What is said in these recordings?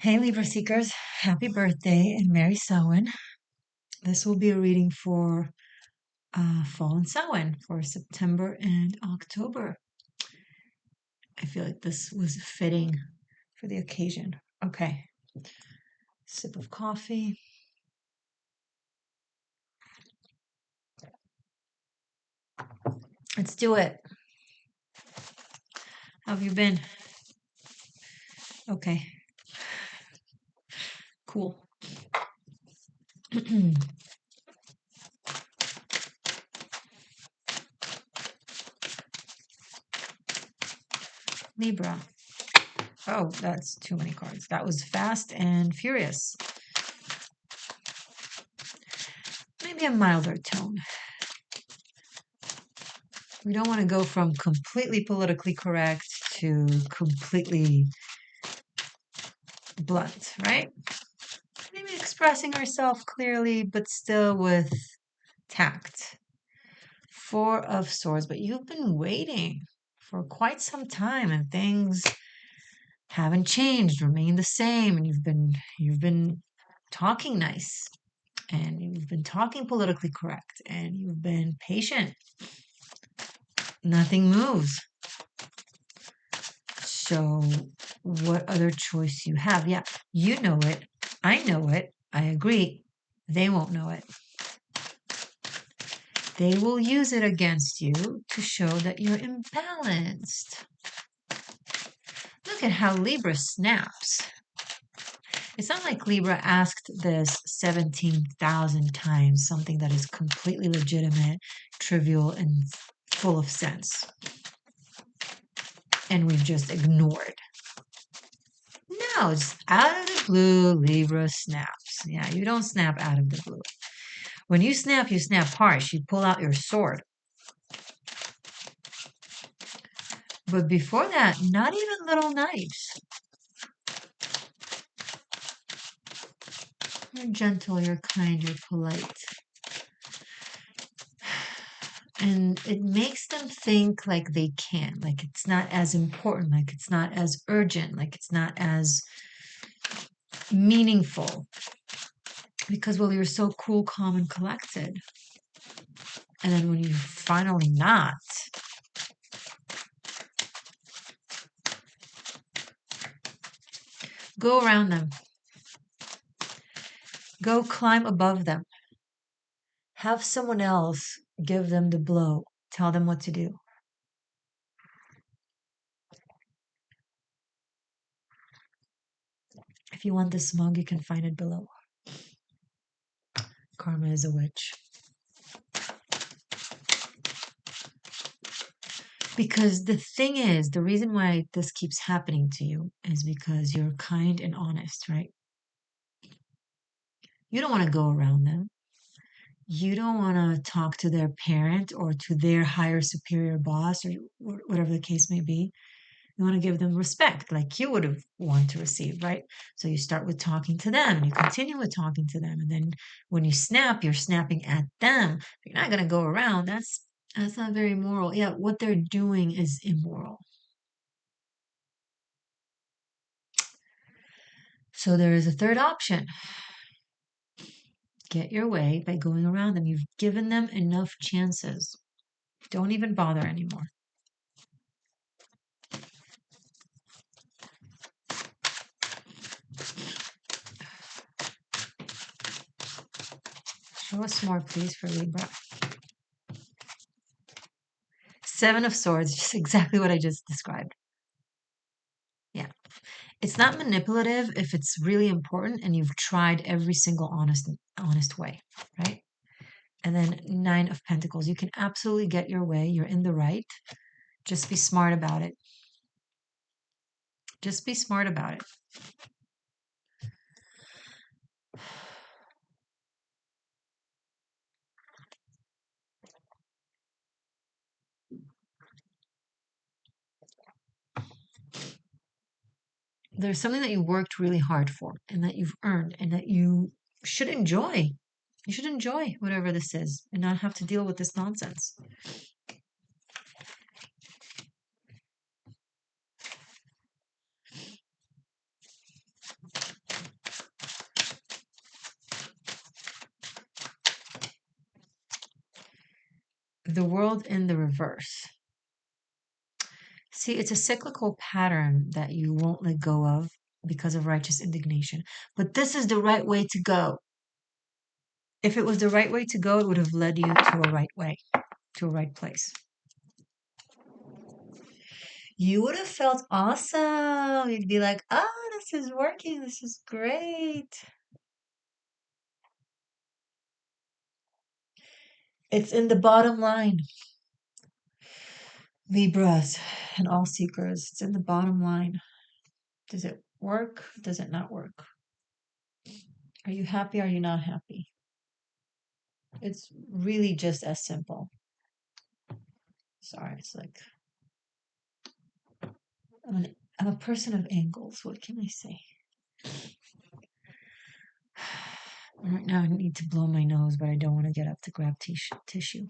Hey Libra Seekers, happy birthday and Merry Samhain. This will be a reading for Fall and Samhain for September and October. I feel like this was fitting for the occasion. Okay, sip of coffee. Let's do it. How have you been? Okay, cool. Libra. Oh, that's too many cards. That was fast and furious. Maybe a milder tone. We don't want to go from completely politically correct to completely blunt, right? Maybe expressing ourselves clearly, but still with tact. Four of Swords, but you've been waiting for quite some time and things haven't changed, remain the same, and you've been talking nice and you've been talking politically correct and you've been patient. Nothing moves. So what other choice you have? Yeah, you know it. I know it. I agree. They won't know it. They will use it against you to show that you're imbalanced. Look at how Libra snaps. It's not like Libra asked this 17,000 times, something that is completely legitimate, trivial, and full of sense. And we've just ignored. No, it's out of the blue, Libra snaps. Yeah, you don't snap out of the blue. When you snap harsh. You pull out your sword. But before that, not even little knives. You're gentle, you're kind, you're polite. And it makes them think like they can, like it's not as important, like it's not as urgent, like it's not as meaningful. Because, well, you're so cool, calm, and collected. And then when you're finally not, go around them. Go climb above them. Have someone else give them the blow. Tell them what to do. If you want this mug, you can find it below. Karma is a witch. Because the thing is, the reason why this keeps happening to you is because you're kind and honest, right? You don't want to go around them. You don't want to talk to their parent or to their higher superior boss or whatever the case may be. You want to give them respect like you would have wanted to receive, right? So you start with talking to them and you continue with talking to them. And then when you snap, you're snapping at them. You're not going to go around. That's not very moral. Yeah, what they're doing is immoral. So there is a third option. Get your way by going around them. You've given them enough chances. Don't even bother anymore. Show us more, please, for Libra. Seven of Swords, just exactly what I just described. Yeah. It's not manipulative if it's really important and you've tried every single honest way, right? And then Nine of Pentacles. You can absolutely get your way. You're in the right. Just be smart about it. Just be smart about it. There's something that you worked really hard for and that you've earned and that you should enjoy. You should enjoy whatever this is and not have to deal with this nonsense. The world in the reverse. See, it's a cyclical pattern that you won't let go of because of righteous indignation. But this is the right way to go. If it was the right way to go, it would have led you to a right way, to a right place. You would have felt awesome. You'd be like, oh, this is working. This is great. It's in the bottom line. Libras and all seekers, it's in the bottom line. Does it work? Does it not work? Are you happy? Are you not happy? It's really just as simple. Sorry, it's like I'm a person of angles. What can I say? Right now, I need to blow my nose, but I don't want to get up to grab tissue.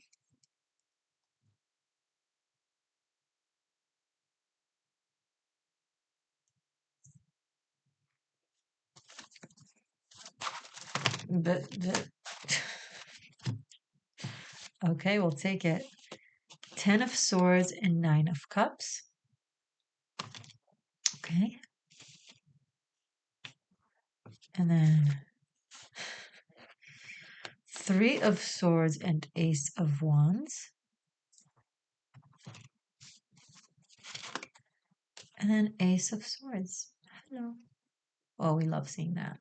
But okay, we'll take it. 10 of Swords and 9 of Cups. Okay. And then 3 of Swords and Ace of Wands. And then Ace of Swords. Hello. Oh, we love seeing that.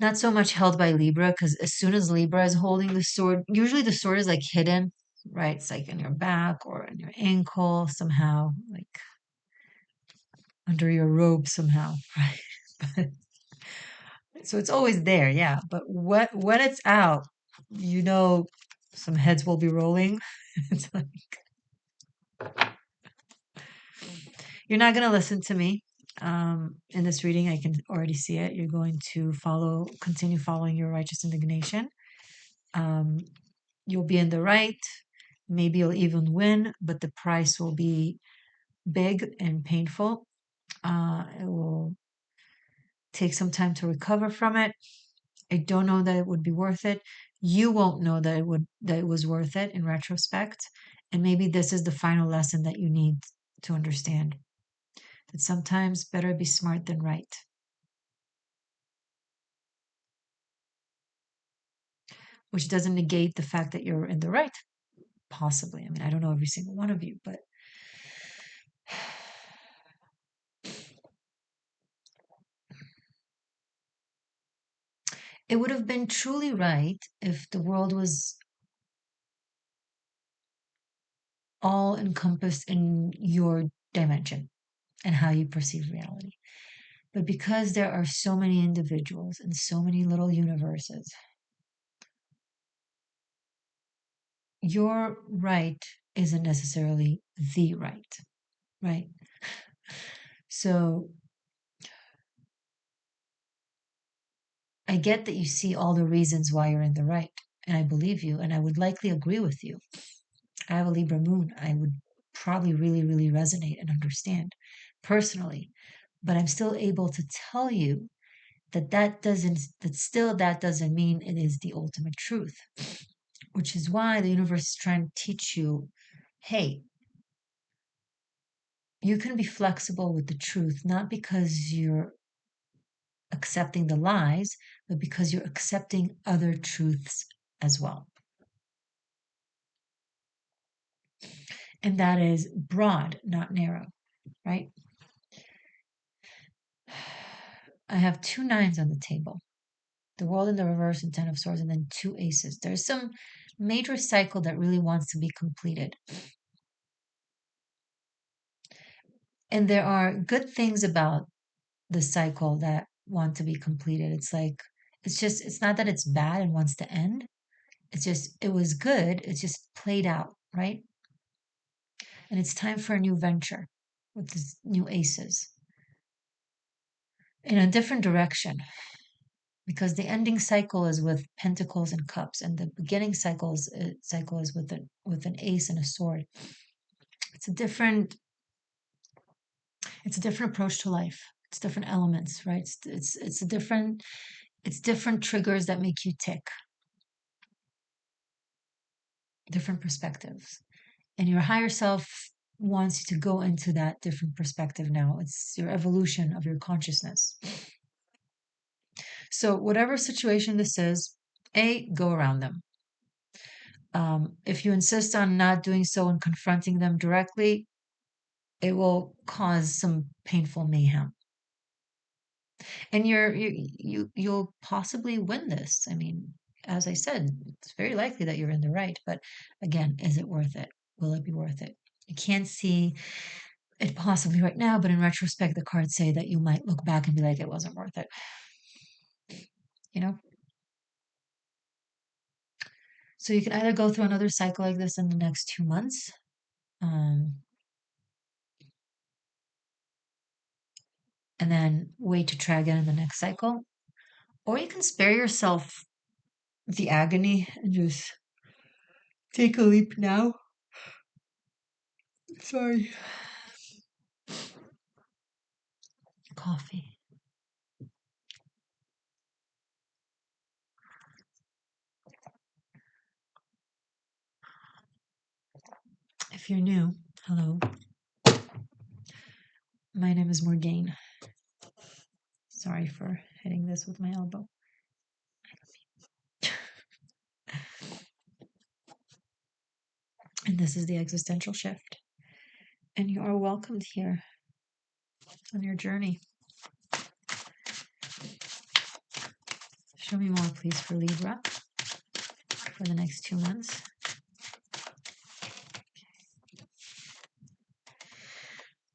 Not so much held by Libra, because as soon as Libra is holding the sword, usually the sword is like hidden, right? It's like in your back or in your ankle somehow, like under your robe somehow, right? So it's always there, yeah. But when it's out, you know some heads will be rolling. It's like you're not gonna listen to me. In this reading, I can already see it. You're going to continue following your righteous indignation. You'll be in the right. Maybe you'll even win, but the price will be big and painful. It will take some time to recover from it. I don't know that it would be worth it. You won't know that it was worth it in retrospect. And maybe this is the final lesson that you need to understand. That sometimes better be smart than right. Which doesn't negate the fact that you're in the right. Possibly. I mean, I don't know every single one of you, but it would have been truly right if the world was all encompassed in your dimension and how you perceive reality. But because there are so many individuals and so many little universes, your right isn't necessarily the right, right? So I get that you see all the reasons why you're in the right, and I believe you, and I would likely agree with you. I have a Libra moon. I would probably really, really resonate and understand personally, but I'm still able to tell you that doesn't mean it is the ultimate truth, which is why the universe is trying to teach you, hey, you can be flexible with the truth, not because you're accepting the lies, but because you're accepting other truths as well. And that is broad, not narrow, right? I have 2 nines on the table. The world in the reverse and 10 of swords, and then 2 aces. There's some major cycle that really wants to be completed. And there are good things about the cycle that want to be completed. It's not that it's bad and wants to end. It's just, it was good. It's just played out, right? And it's time for a new venture with these new aces in a different direction, because the ending cycle is with pentacles and cups, and the beginning cycle is with an ace and a sword. It's a different approach to life. It's different elements, right? It's different triggers that make you tick. different perspectives. And your higher self wants you to go into that different perspective now. It's your evolution of your consciousness. So, whatever situation this is, go around them. If you insist on not doing so and confronting them directly, it will cause some painful mayhem. And you'll possibly win this. I mean, as I said, it's very likely that you're in the right, but again, is it worth it? Will it be worth it? I can't see it possibly right now, but in retrospect, the cards say that you might look back and be like, it wasn't worth it. You know? So you can either go through another cycle like this in the next 2 months, and then wait to try again in the next cycle, or you can spare yourself the agony and just take a leap now. Sorry. Coffee. If you're new, hello. My name is Morgainne. Sorry for hitting this with my elbow. And this is the existential shift. And you are welcomed here on your journey. Show me more, please, for Libra for the next 2 months.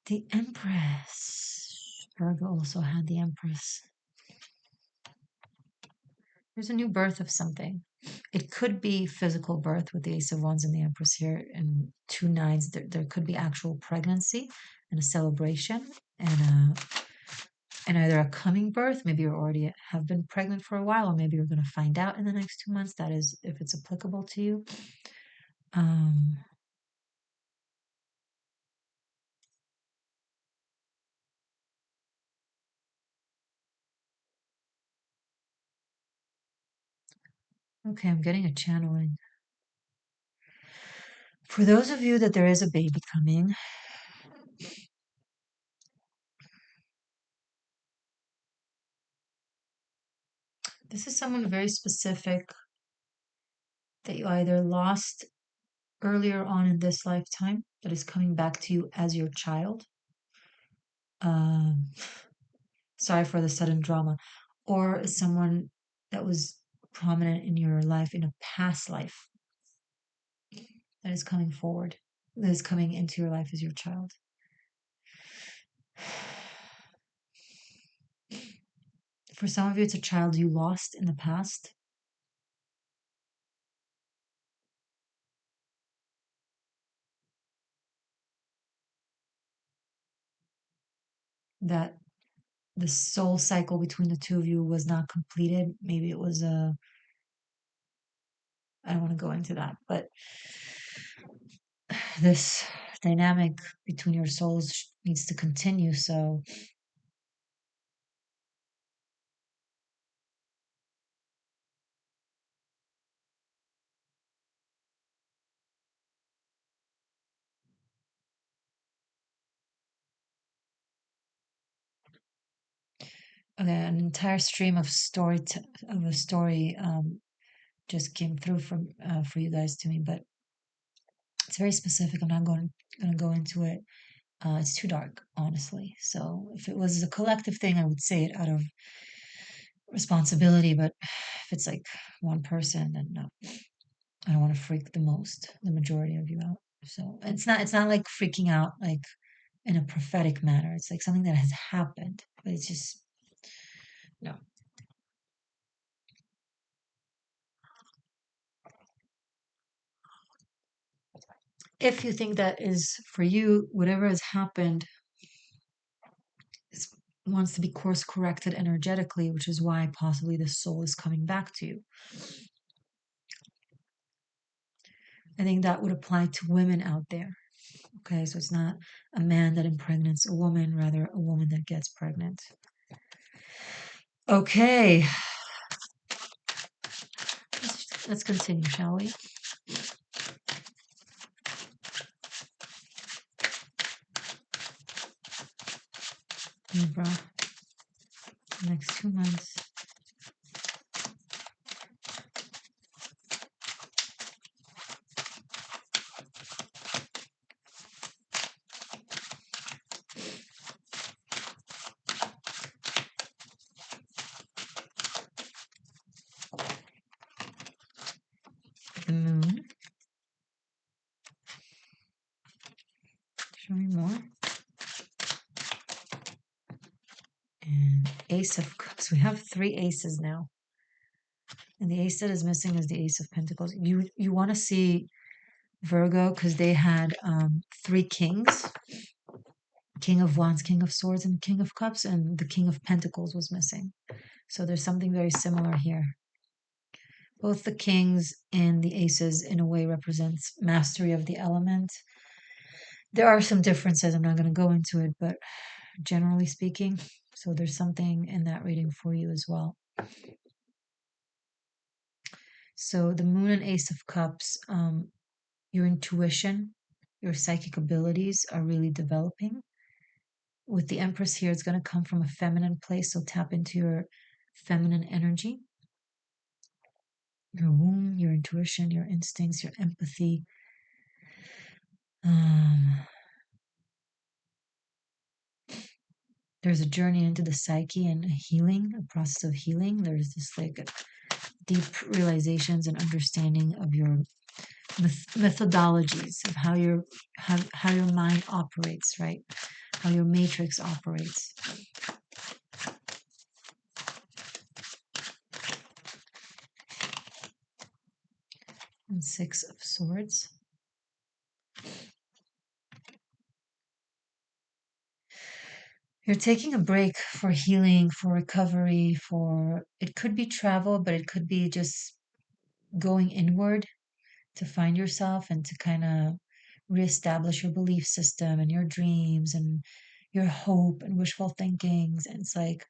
The Empress. Virgo also had the Empress. There's a new birth of something. It could be physical birth with the Ace of Wands and the Empress here, and 2 nines. There could be actual pregnancy and a celebration, and either a coming birth. Maybe you already have been pregnant for a while, or maybe you're going to find out in the next 2 months. That is, if it's applicable to you. Okay, I'm getting a channeling. For those of you that there is a baby coming, this is someone very specific that you either lost earlier on in this lifetime that is coming back to you as your child. Sorry for the sudden drama. Or someone that was prominent in your life in a past life that is coming forward, that is coming into your life as your child. For some of you, it's a child you lost in the past. That the soul cycle between the two of you was not completed. Maybe it was I don't want to go into that, but this dynamic between your souls needs to continue. So okay, an entire stream of a story just came through from for you guys to me, but it's very specific. I'm not going to go into it. It's too dark, honestly. So if it was a collective thing, I would say it out of responsibility. But if it's like one person, then no, I don't want to freak the majority of you out. So it's not like freaking out like in a prophetic manner. It's like something that has happened, but it's just no. If you think that is for you, whatever has happened is, wants to be course corrected energetically, which is why possibly the soul is coming back to you. I think that would apply to women out there. Okay, so it's not a man that impregnates a woman, rather a woman that gets pregnant. Okay, let's continue, shall we? Libra, next 2 months. The moon. Show me more. And Ace of Cups. We have 3 aces now. And the ace that is missing is the Ace of Pentacles. You want to see Virgo because they had 3 kings. King of Wands, King of Swords, and King of Cups, and the King of Pentacles was missing. So there's something very similar here. Both the kings and the aces in a way represents mastery of the element. There are some differences. I'm not going to go into it, but generally speaking, so there's something in that reading for you as well. So the moon and Ace of Cups, your intuition, your psychic abilities are really developing. With the Empress here, it's going to come from a feminine place, so tap into your feminine energy. Your womb, your intuition, your instincts, your empathy. There's a journey into the psyche and healing, a process of healing. There's this like deep realizations and understanding of your methodologies of how your mind operates, right? How your matrix operates. And 6 of Swords. You're taking a break for healing, for recovery, it could be travel, but it could be just going inward to find yourself and to kind of reestablish your belief system and your dreams and your hope and wishful thinkings. And it's like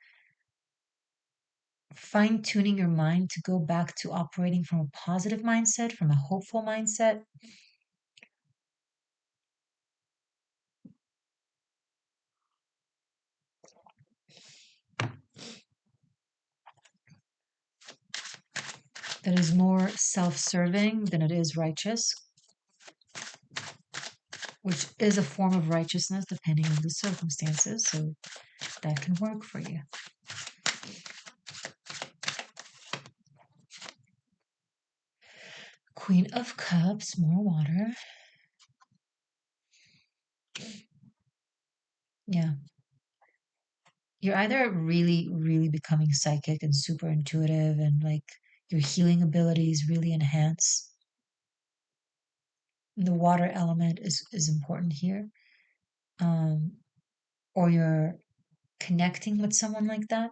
fine tuning your mind to go back to operating from a positive mindset, from a hopeful mindset. That is more self-serving than it is righteous, which is a form of righteousness depending on the circumstances. So that can work for you. Queen of Cups, more water. Yeah. You're either really, really becoming psychic and super intuitive and like your healing abilities really enhance. The water element is important here. Or you're connecting with someone like that.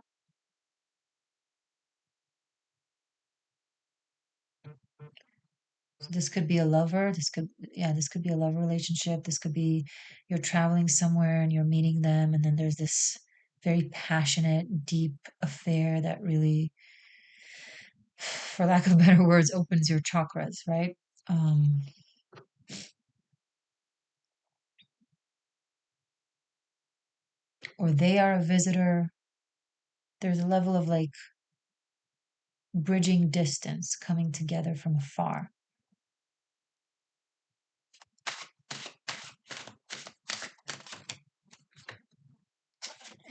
So this could be a lover. This could be a love relationship. This could be you're traveling somewhere and you're meeting them, and then there's this very passionate, deep affair that really, for lack of better words, opens your chakras, right? Or they are a visitor. There's a level of like bridging distance, coming together from afar.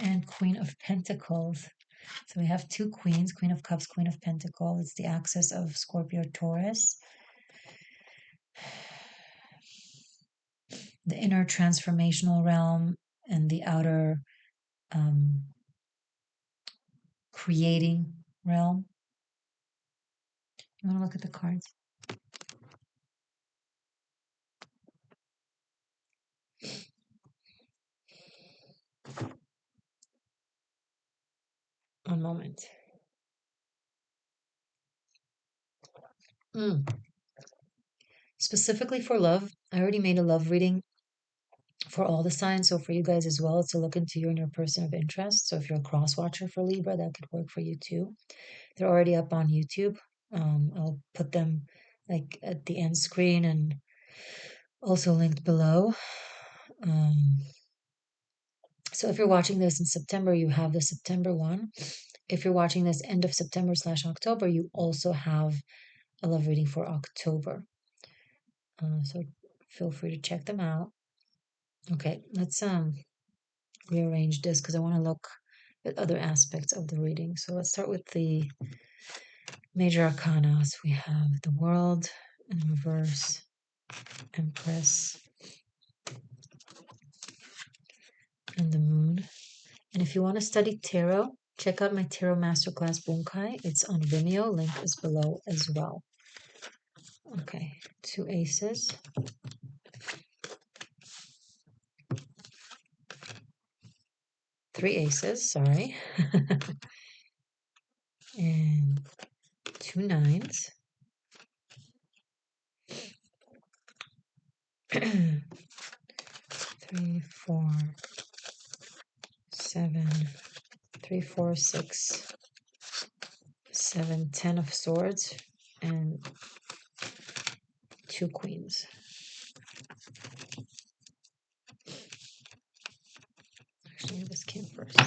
And Queen of Pentacles. So we have 2 queens, Queen of Cups, Queen of Pentacles. It's the axis of Scorpio, Taurus. The inner transformational realm and the outer creating realm. You want to look at the cards? One moment. Specifically for love, I already made a love reading for all the signs. So for you guys as well, to look into you and your person of interest. So if you're a cross watcher for Libra, that could work for you too. They're already up on YouTube. I'll put them like at the end screen and also linked below. So if you're watching this in September, you have the September one. If you're watching this end of September / October, you also have a love reading for October. So feel free to check them out. Okay, let's rearrange this because I want to look at other aspects of the reading. So let's start with the major arcana. So we have the World in reverse, Empress, and the Moon. And if you want to study tarot, check out my Tarot Masterclass Bunkai. It's on Vimeo. Link is below as well. Okay, 2 aces. 3 aces, sorry. And 2 nines. 3, 4, 7, 3, 4, 6, 7, 10 of swords, and 2 queens. Actually, this came first.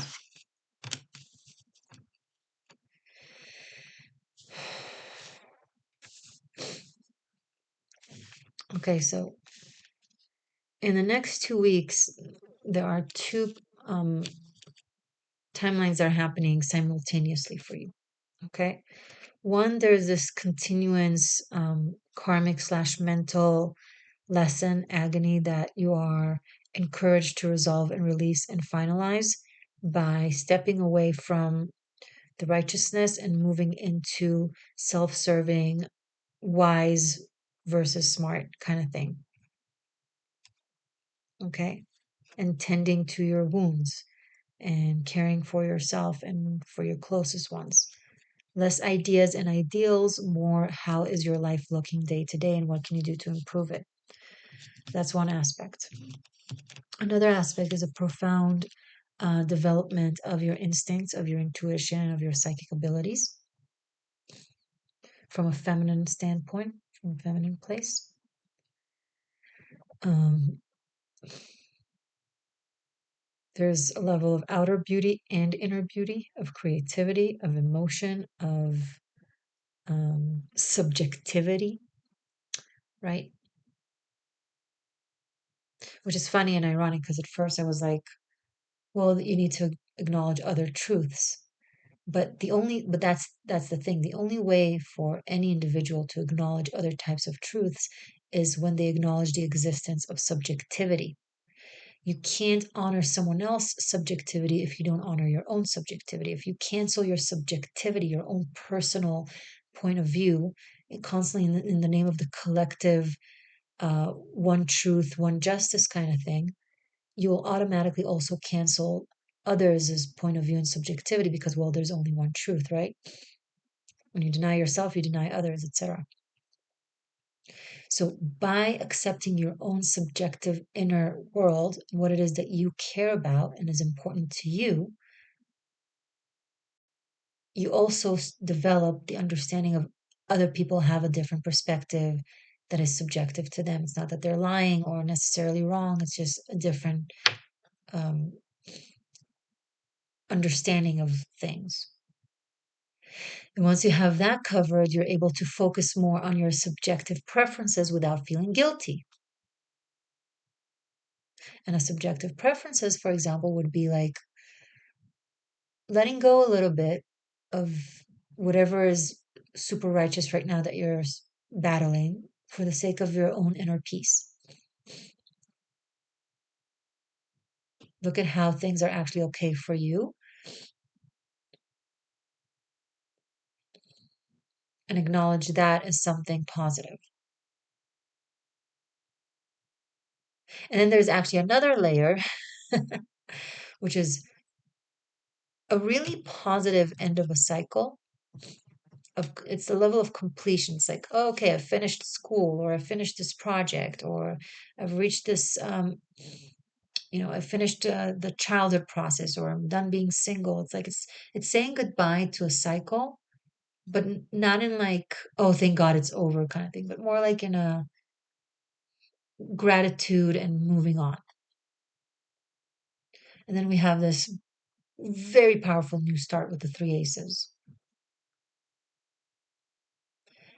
Okay, so in the next 2 weeks, there are 2 timelines that are happening simultaneously for you. Okay. One, there's this continuance, karmic / mental lesson, agony that you are encouraged to resolve and release and finalize by stepping away from the righteousness and moving into self-serving, wise versus smart kind of thing. Okay. And tending to your wounds and caring for yourself and for your closest ones. Less ideas and ideals, more how is your life looking day to day and what can you do to improve it. That's one aspect. Another aspect is a profound development of your instincts, of your intuition, of your psychic abilities from a feminine standpoint, from a feminine place. There's a level of outer beauty and inner beauty, of creativity, of emotion, of subjectivity, right? Which is funny and ironic because at first I was like, well, you need to acknowledge other truths. But that's the thing. The only way for any individual to acknowledge other types of truths is when they acknowledge the existence of subjectivity. You can't honor someone else's subjectivity if you don't honor your own subjectivity. If you cancel your subjectivity, your own personal point of view, constantly in the name of the collective, one truth, one justice kind of thing, you will automatically also cancel others' point of view and subjectivity because, well, there's only one truth, right? When you deny yourself, you deny others, etc. So by accepting your own subjective inner world, what it is that you care about and is important to you, you also develop the understanding of other people have a different perspective that is subjective to them. It's not that they're lying or necessarily wrong. It's just a different understanding of things. And once you have that covered, you're able to focus more on your subjective preferences without feeling guilty. And a subjective preferences, for example, would be like letting go a little bit of whatever is super righteous right now that you're battling for the sake of your own inner peace. Look at how things are actually okay for you and acknowledge that as something positive. And then there's actually another layer, which is a really positive end of a cycle. It's the level of completion. It's like, oh, okay, I've finished school, or I've finished this project, or I've reached this, I finished the childhood process, or I'm done being single. It's like it's saying goodbye to a cycle, but not in like, oh, thank God it's over kind of thing, but more like in a gratitude and moving on. And then we have this very powerful new start with the three aces.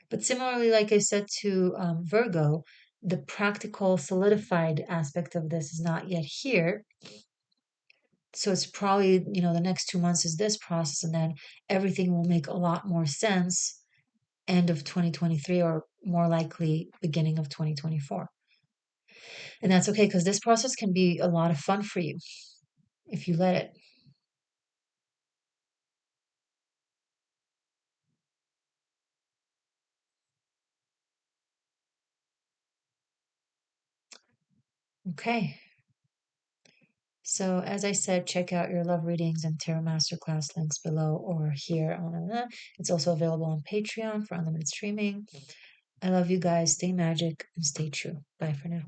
But similarly, like I said to Virgo, the practical solidified aspect of this is not yet here. So it's probably, the next 2 months is this process, and then everything will make a lot more sense end of 2023 or more likely beginning of 2024. And that's okay because this process can be a lot of fun for you if you let it. Okay. So, as I said, check out your love readings and tarot masterclass links below or here on it's also available on Patreon for unlimited streaming. I love you guys. Stay magic and stay true. Bye for now.